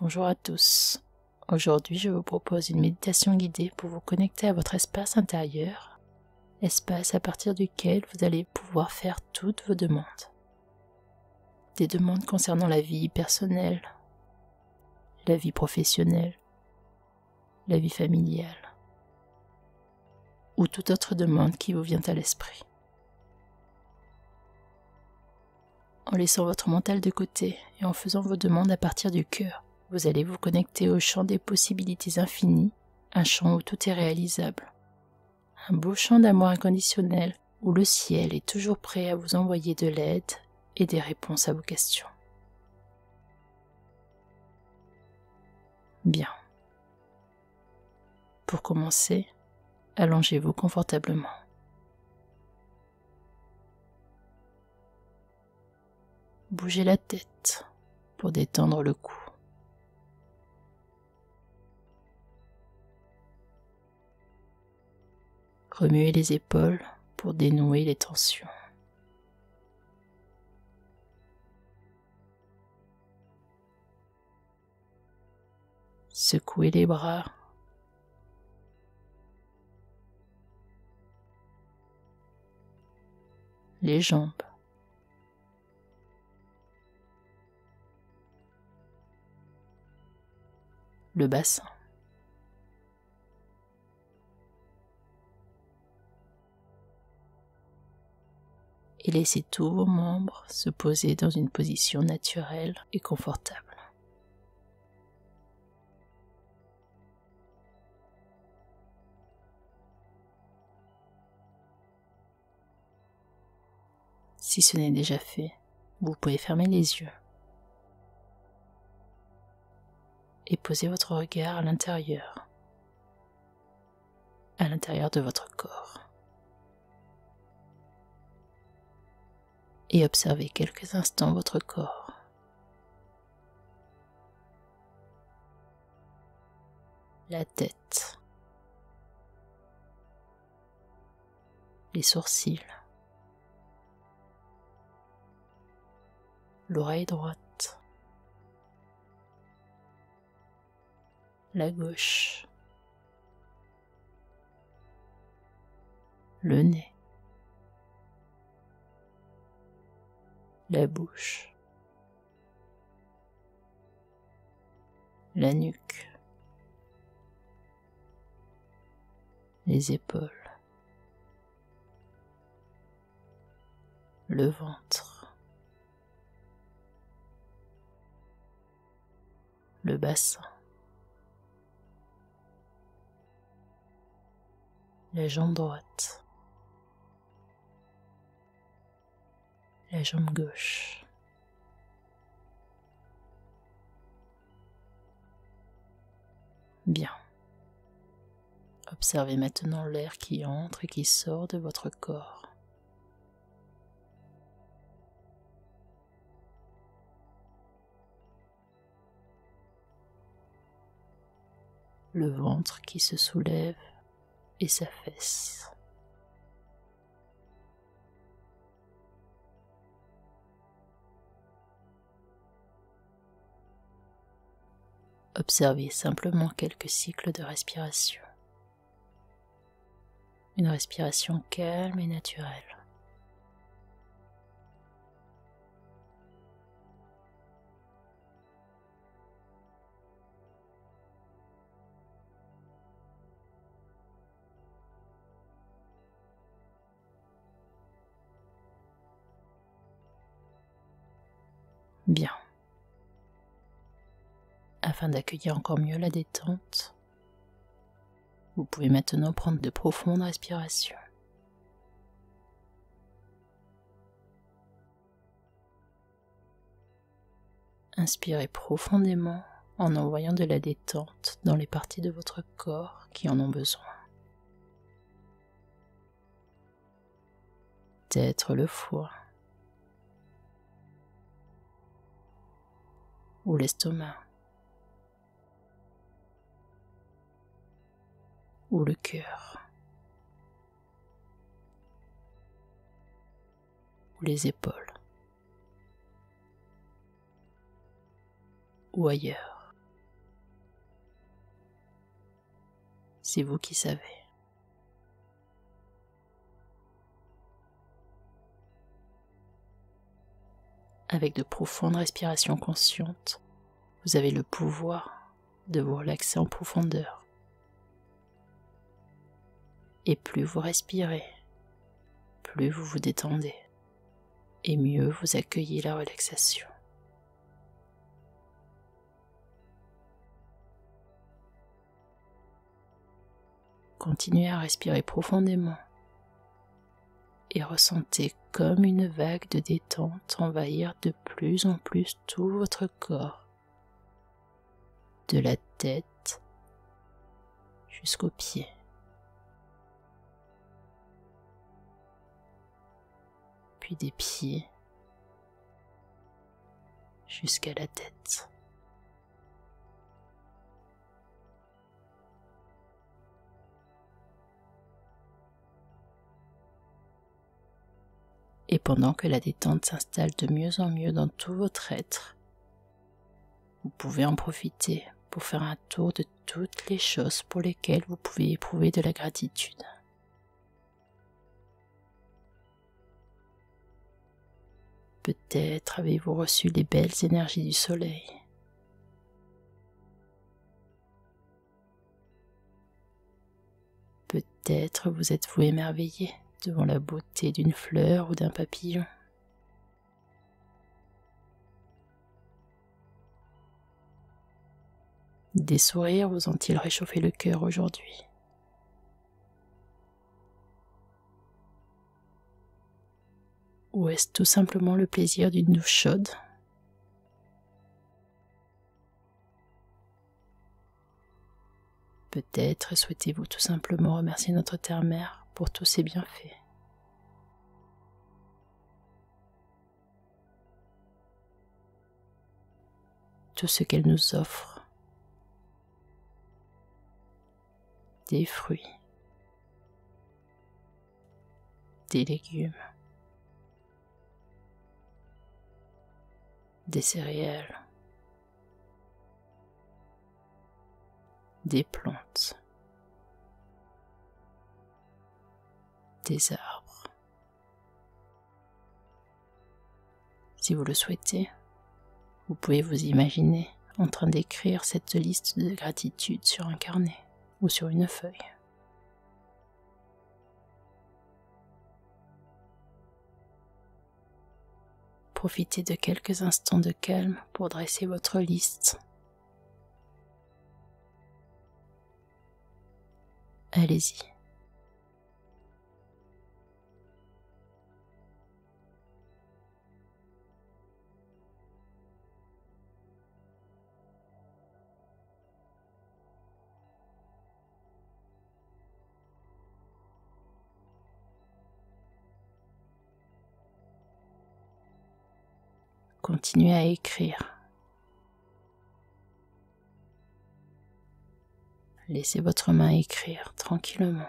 Bonjour à tous. Aujourd'hui, je vous propose une méditation guidée pour vous connecter à votre espace intérieur, espace à partir duquel vous allez pouvoir faire toutes vos demandes. Des demandes concernant la vie personnelle, la vie professionnelle, la vie familiale, ou toute autre demande qui vous vient à l'esprit. En laissant votre mental de côté et en faisant vos demandes à partir du cœur, vous allez vous connecter au champ des possibilités infinies, un champ où tout est réalisable. Un beau champ d'amour inconditionnel où le ciel est toujours prêt à vous envoyer de l'aide et des réponses à vos questions. Bien. Pour commencer, allongez-vous confortablement. Bougez la tête pour détendre le cou. Remuez les épaules pour dénouer les tensions. Secouez les bras. Les jambes. Le bassin. Et laissez tous vos membres se poser dans une position naturelle et confortable. Si ce n'est déjà fait, vous pouvez fermer les yeux et poser votre regard à l'intérieur de votre corps. Et observez quelques instants votre corps. La tête, les sourcils, l'oreille droite, la gauche, le nez, la bouche, la nuque, les épaules, le ventre, le bassin, la jambe droite, la jambe gauche. Bien. Observez maintenant l'air qui entre et qui sort de votre corps. Le ventre qui se soulève et s'affaisse. Observez simplement quelques cycles de respiration. Une respiration calme et naturelle. Bien. Afin d'accueillir encore mieux la détente, vous pouvez maintenant prendre de profondes respirations. Inspirez profondément en envoyant de la détente dans les parties de votre corps qui en ont besoin. Peut-être le foie ou l'estomac ou le cœur ou les épaules ou ailleurs. c'est vous qui savez. Avec de profondes respirations conscientes, vous avez le pouvoir de vous relaxer en profondeur. Et plus vous respirez, plus vous vous détendez, et mieux vous accueillez la relaxation. Continuez à respirer profondément et ressentez comme une vague de détente envahir de plus en plus tout votre corps, de la tête jusqu'aux pieds. Puis des pieds jusqu'à la tête. Et pendant que la détente s'installe de mieux en mieux dans tout votre être, vous pouvez en profiter pour faire un tour de toutes les choses pour lesquelles vous pouvez éprouver de la gratitude. Peut-être avez-vous reçu les belles énergies du soleil. Peut-être vous êtes-vous émerveillé devant la beauté d'une fleur ou d'un papillon. Des sourires vous ont-ils réchauffé le cœur aujourd'hui? Ou est-ce tout simplement le plaisir d'une douche chaude? Peut-être souhaitez-vous tout simplement remercier notre terre-mère pour tous ses bienfaits. Tout ce qu'elle nous offre, des fruits, des légumes, des céréales, des plantes, des arbres. Si vous le souhaitez, vous pouvez vous imaginer en train d'écrire cette liste de gratitude sur un carnet ou sur une feuille. Profitez de quelques instants de calme pour dresser votre liste. Allez-y. Continuez à écrire. Laissez votre main écrire tranquillement.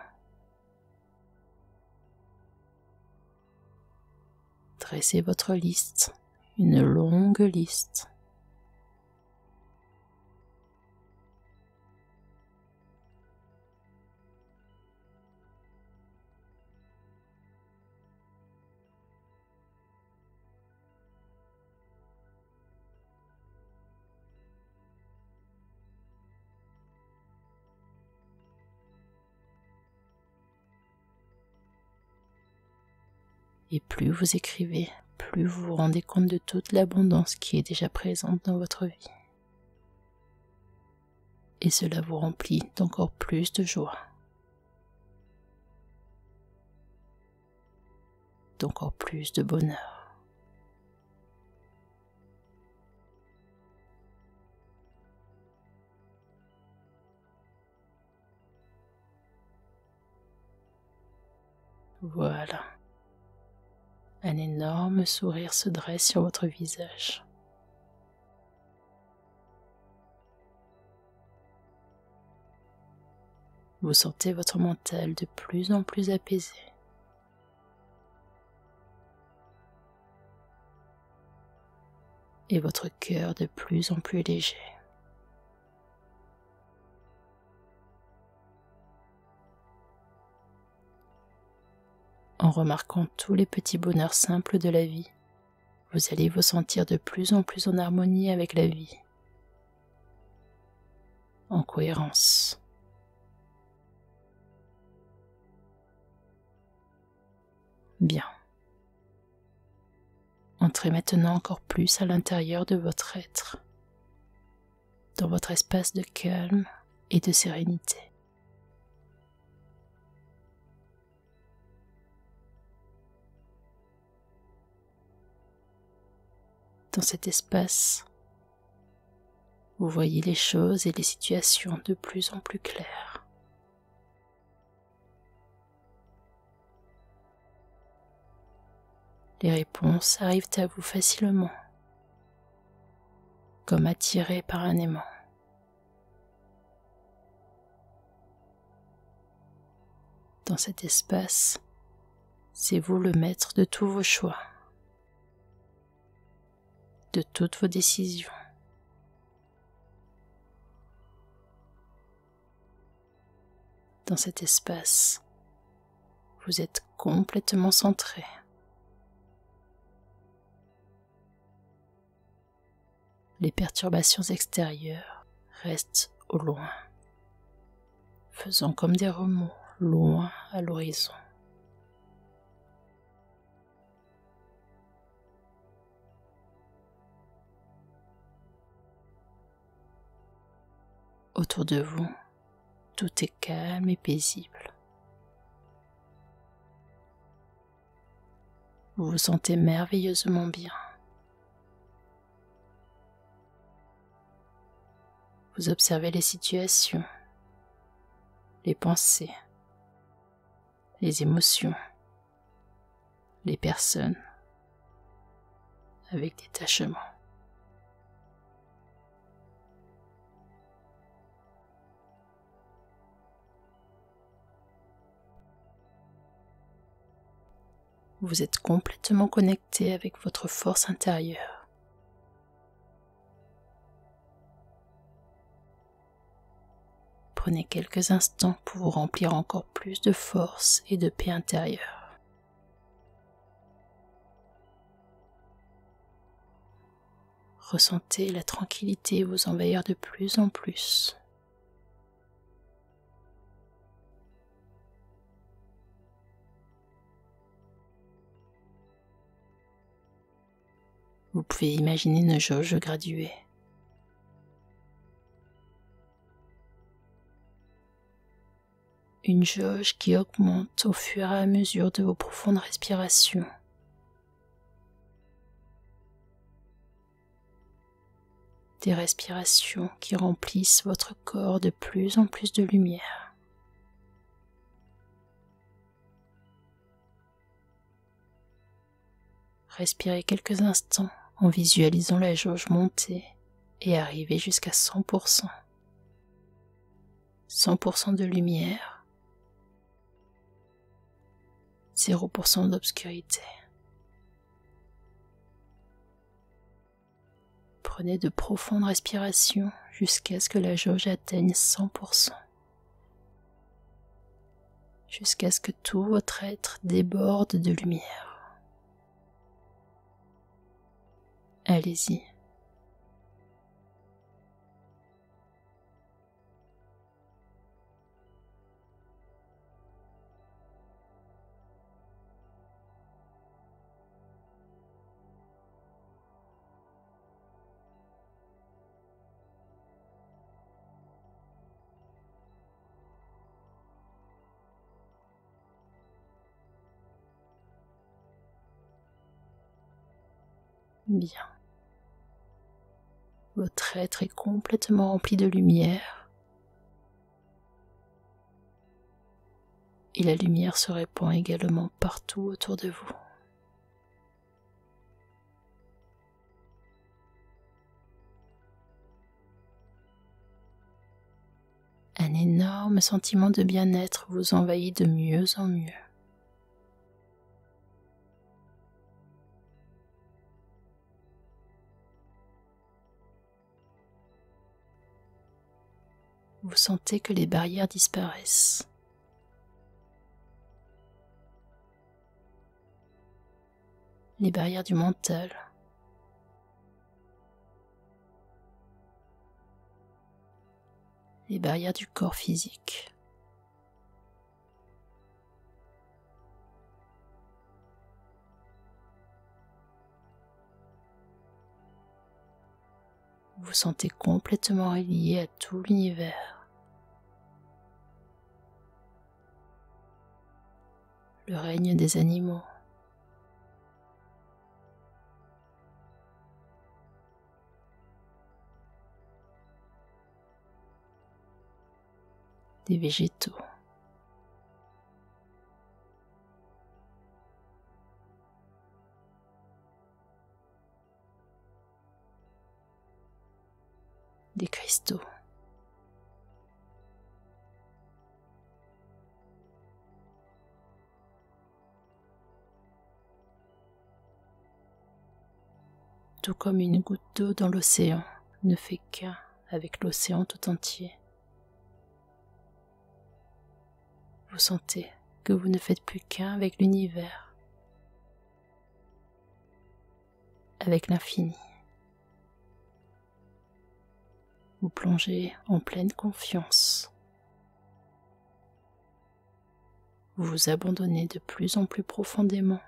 Dressez votre liste, une longue liste. Et plus vous écrivez, plus vous vous rendez compte de toute l'abondance qui est déjà présente dans votre vie. Et cela vous remplit d'encore plus de joie, d'encore plus de bonheur. Voilà. Un énorme sourire se dresse sur votre visage. Vous sentez votre mental de plus en plus apaisé. Et votre cœur de plus en plus léger. En remarquant tous les petits bonheurs simples de la vie, vous allez vous sentir de plus en plus en harmonie avec la vie, en cohérence. Bien. Entrez maintenant encore plus à l'intérieur de votre être, dans votre espace de calme et de sérénité. Dans cet espace, vous voyez les choses et les situations de plus en plus claires. Les réponses arrivent à vous facilement, comme attirées par un aimant. Dans cet espace, c'est vous le maître de tous vos choix, de toutes vos décisions. Dans cet espace, vous êtes complètement centré. Les perturbations extérieures restent au loin, faisant comme des remous loin à l'horizon. Autour de vous, tout est calme et paisible. Vous vous sentez merveilleusement bien. Vous observez les situations, les pensées, les émotions, les personnes avec détachement. Vous êtes complètement connecté avec votre force intérieure. Prenez quelques instants pour vous remplir encore plus de force et de paix intérieure. Ressentez la tranquillité vous envahir de plus en plus. Vous pouvez imaginer une jauge graduée. Une jauge qui augmente au fur et à mesure de vos profondes respirations. Des respirations qui remplissent votre corps de plus en plus de lumière. Respirez quelques instants en visualisant la jauge monter et arriver jusqu'à 100%. 100% de lumière, 0% d'obscurité. Prenez de profondes respirations jusqu'à ce que la jauge atteigne 100%. Jusqu'à ce que tout votre être déborde de lumière. Allez-y. Bien. Votre être est complètement rempli de lumière et la lumière se répand également partout autour de vous. Un énorme sentiment de bien-être vous envahit de mieux en mieux. Vous sentez que les barrières disparaissent. les barrières du mental, les barrières du corps physique. Vous vous sentez complètement relié à tout l'univers. Le règne des animaux, des végétaux, des cristaux, tout comme une goutte d'eau dans l'océan ne fait qu'un avec l'océan tout entier. Vous sentez que vous ne faites plus qu'un avec l'univers, avec l'infini. Vous plongez en pleine confiance. Vous vous abandonnez de plus en plus profondément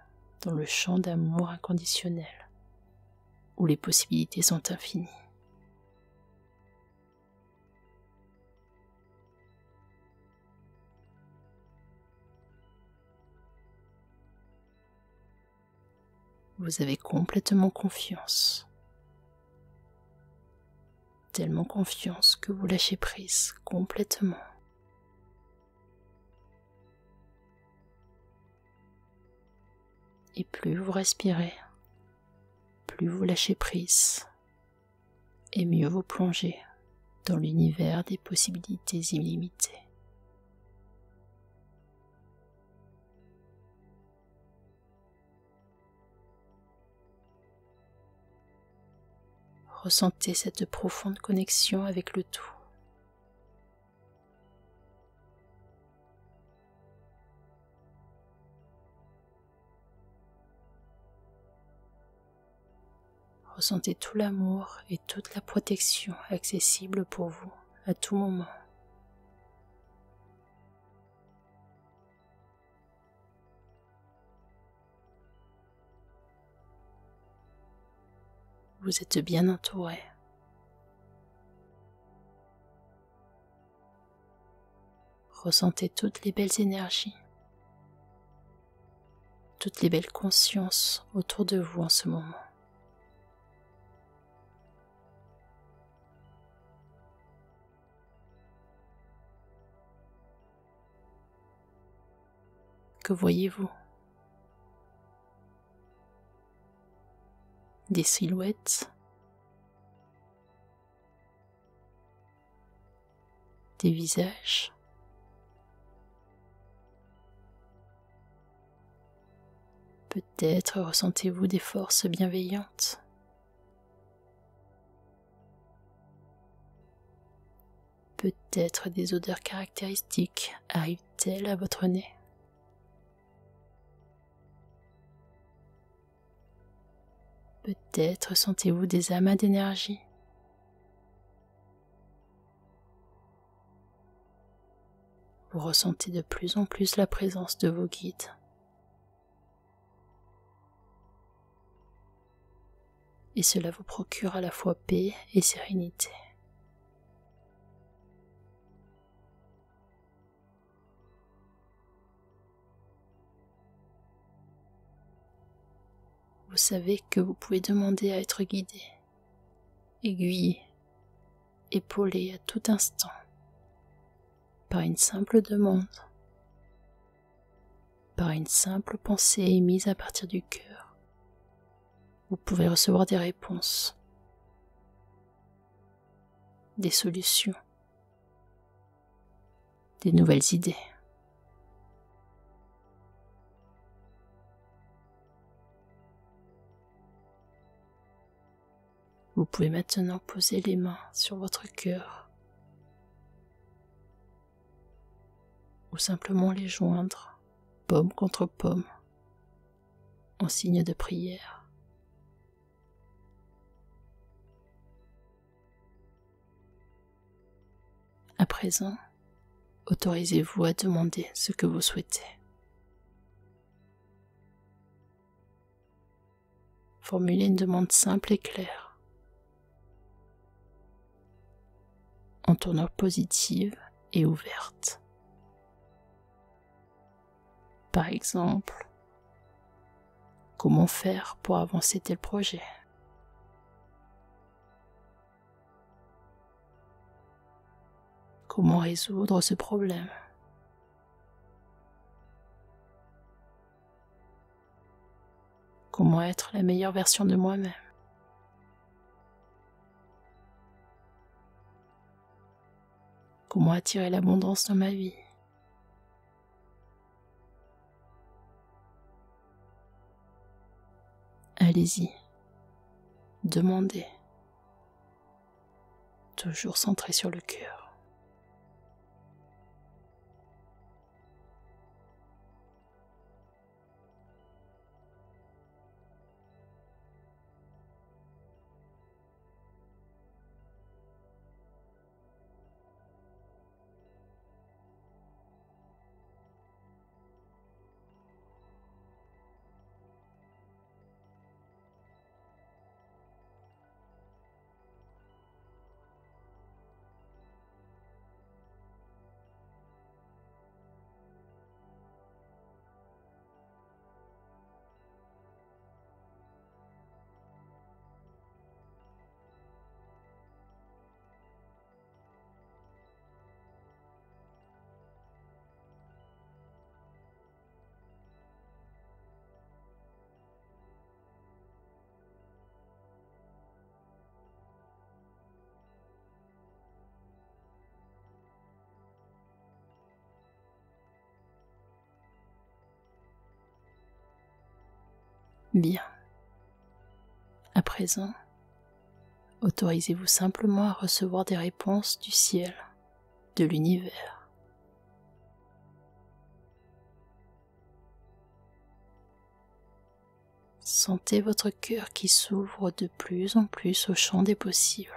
dans le champ d'amour inconditionnel, où les possibilités sont infinies. Vous avez complètement confiance. Tellement confiance que vous lâchez prise complètement. Et plus vous respirez, plus vous lâchez prise, et mieux vous plongez dans l'univers des possibilités illimitées. Ressentez cette profonde connexion avec le tout. Ressentez tout l'amour et toute la protection accessible pour vous à tout moment. Vous êtes bien entouré. Ressentez toutes les belles énergies, toutes les belles consciences autour de vous en ce moment. Que voyez-vous? Des silhouettes, des visages, peut-être ressentez-vous des forces bienveillantes. Peut-être des odeurs caractéristiques arrivent-elles à votre nez. Peut-être sentez-vous des amas d'énergie. Vous ressentez de plus en plus la présence de vos guides. Et cela vous procure à la fois paix et sérénité. Vous savez que vous pouvez demander à être guidé, aiguillé, épaulé à tout instant par une simple demande, par une simple pensée émise à partir du cœur. Vous pouvez recevoir des réponses, des solutions, des nouvelles idées. Vous pouvez maintenant poser les mains sur votre cœur ou simplement les joindre, paume contre paume, en signe de prière. À présent, autorisez-vous à demander ce que vous souhaitez. Formulez une demande simple et claire, en tournure positive et ouverte. Par exemple, comment faire pour avancer tel projet? Comment résoudre ce problème? Comment être la meilleure version de moi-même? Comment attirer l'abondance dans ma vie? Allez-y, demandez, toujours centré sur le cœur. Bien. À présent, autorisez-vous simplement à recevoir des réponses du ciel, de l'univers. Sentez votre cœur qui s'ouvre de plus en plus au champ des possibles.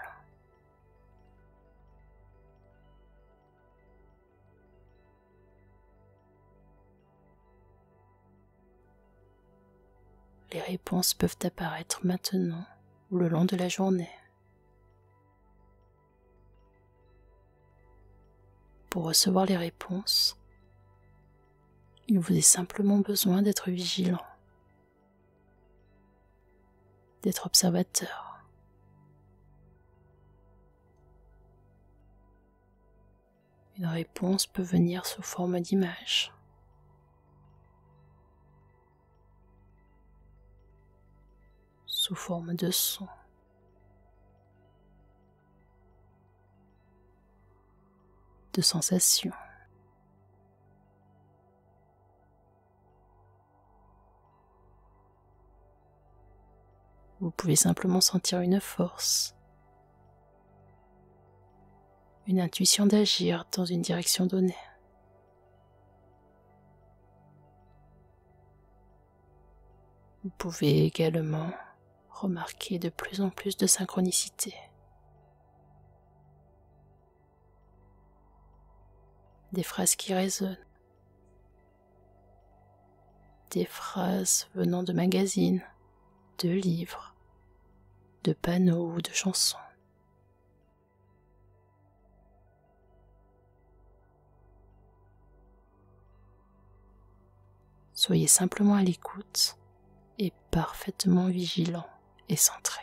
Les réponses peuvent apparaître maintenant ou le long de la journée. Pour recevoir les réponses, il vous est simplement besoin d'être vigilant, d'être observateur. Une réponse peut venir sous forme d'image, sous forme de son, de sensation. Vous pouvez simplement sentir une force, une intuition d'agir dans une direction donnée. Vous pouvez également remarquer de plus en plus de synchronicité. Des phrases qui résonnent, des phrases venant de magazines, de livres, de panneaux ou de chansons. Soyez simplement à l'écoute et parfaitement vigilant et centré.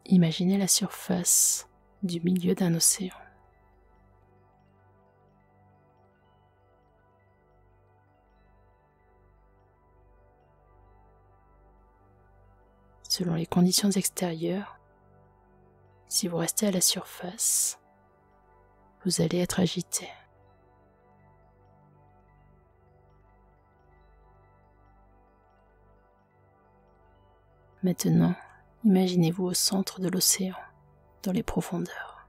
Imaginez la surface du milieu d'un océan. Selon les conditions extérieures, si vous restez à la surface, vous allez être agité. Maintenant, imaginez-vous au centre de l'océan, dans les profondeurs.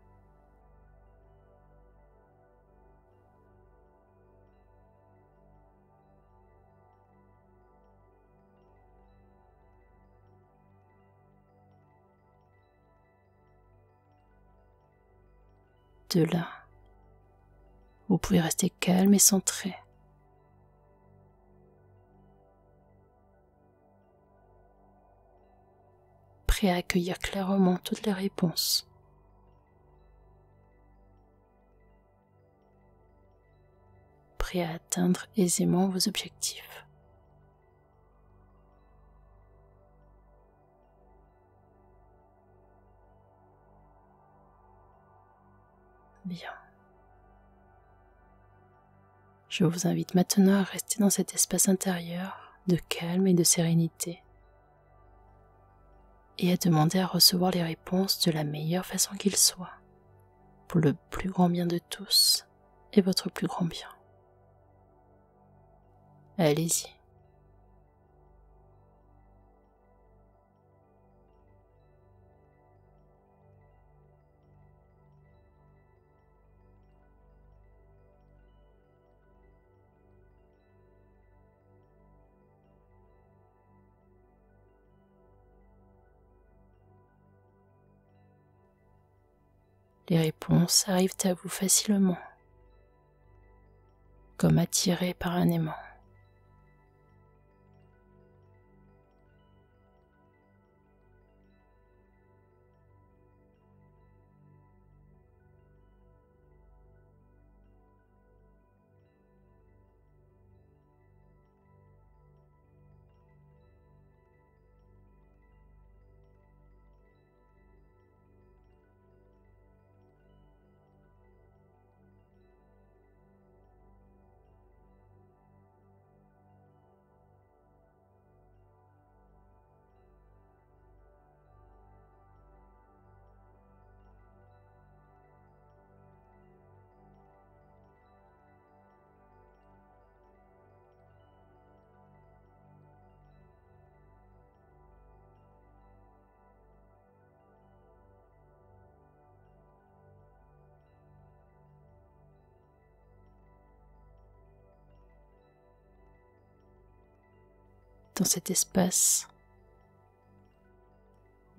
De là, vous pouvez rester calme et centré. Prêt à accueillir clairement toutes les réponses. Prêt à atteindre aisément vos objectifs. Bien. Je vous invite maintenant à rester dans cet espace intérieur de calme et de sérénité et à demander à recevoir les réponses de la meilleure façon qu'il soit, pour le plus grand bien de tous et votre plus grand bien. Allez-y. Les réponses arrivent à vous facilement, comme attirées par un aimant. Dans cet espace,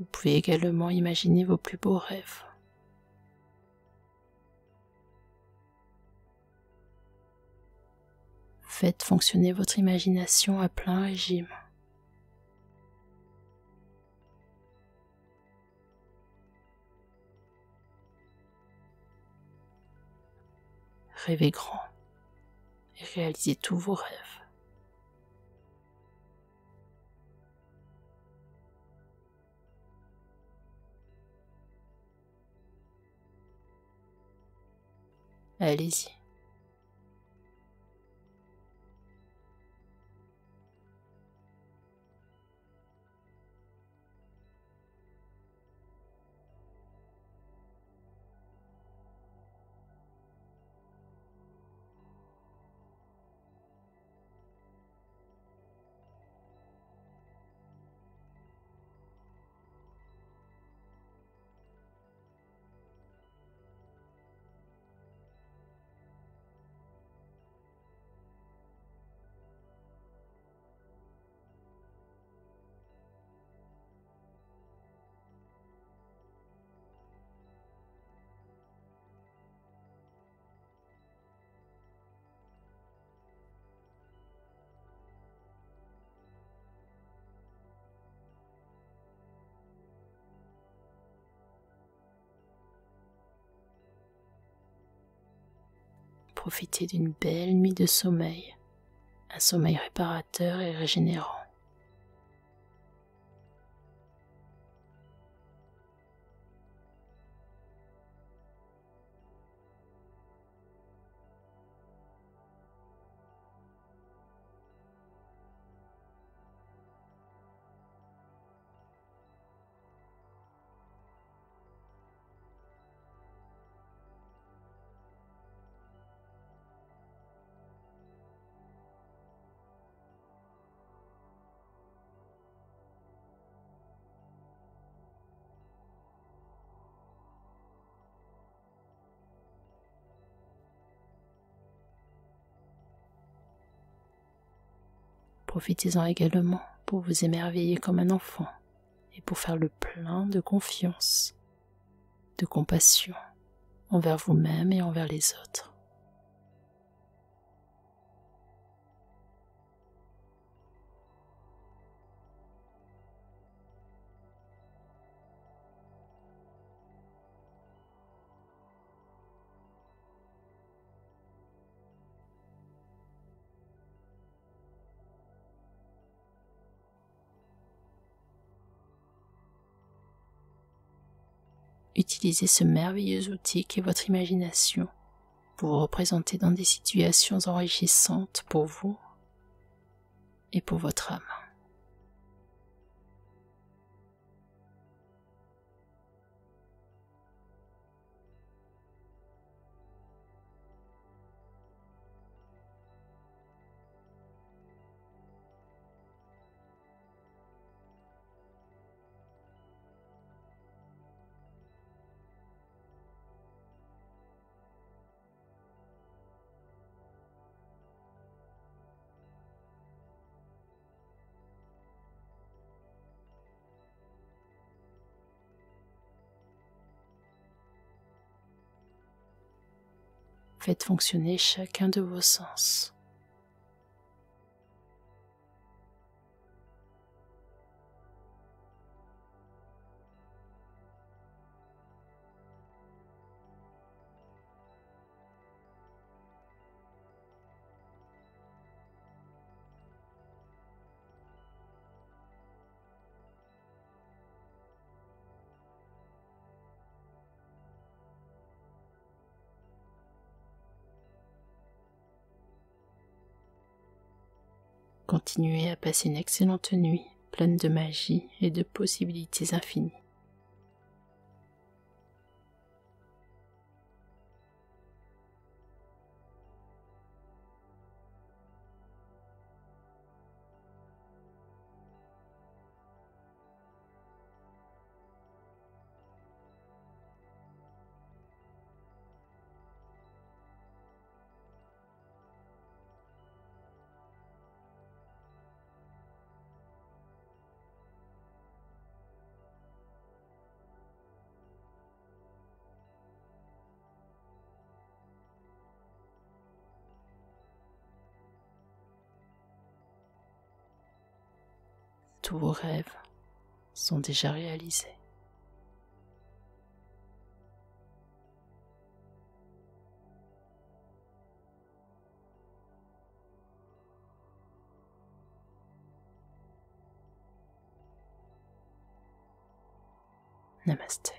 vous pouvez également imaginer vos plus beaux rêves. Faites fonctionner votre imagination à plein régime. Rêvez grand et réalisez tous vos rêves. Allez-y. Profitez d'une belle nuit de sommeil, un sommeil réparateur et régénérant. Profitez-en également pour vous émerveiller comme un enfant et pour faire le plein de confiance, de compassion envers vous-même et envers les autres. Utilisez ce merveilleux outil qu'est votre imagination pour vous représenter dans des situations enrichissantes pour vous et pour votre âme. Faites fonctionner chacun de vos sens. Continuez à passer une excellente nuit pleine de magie et de possibilités infinies. Tous vos rêves sont déjà réalisés. Namasté.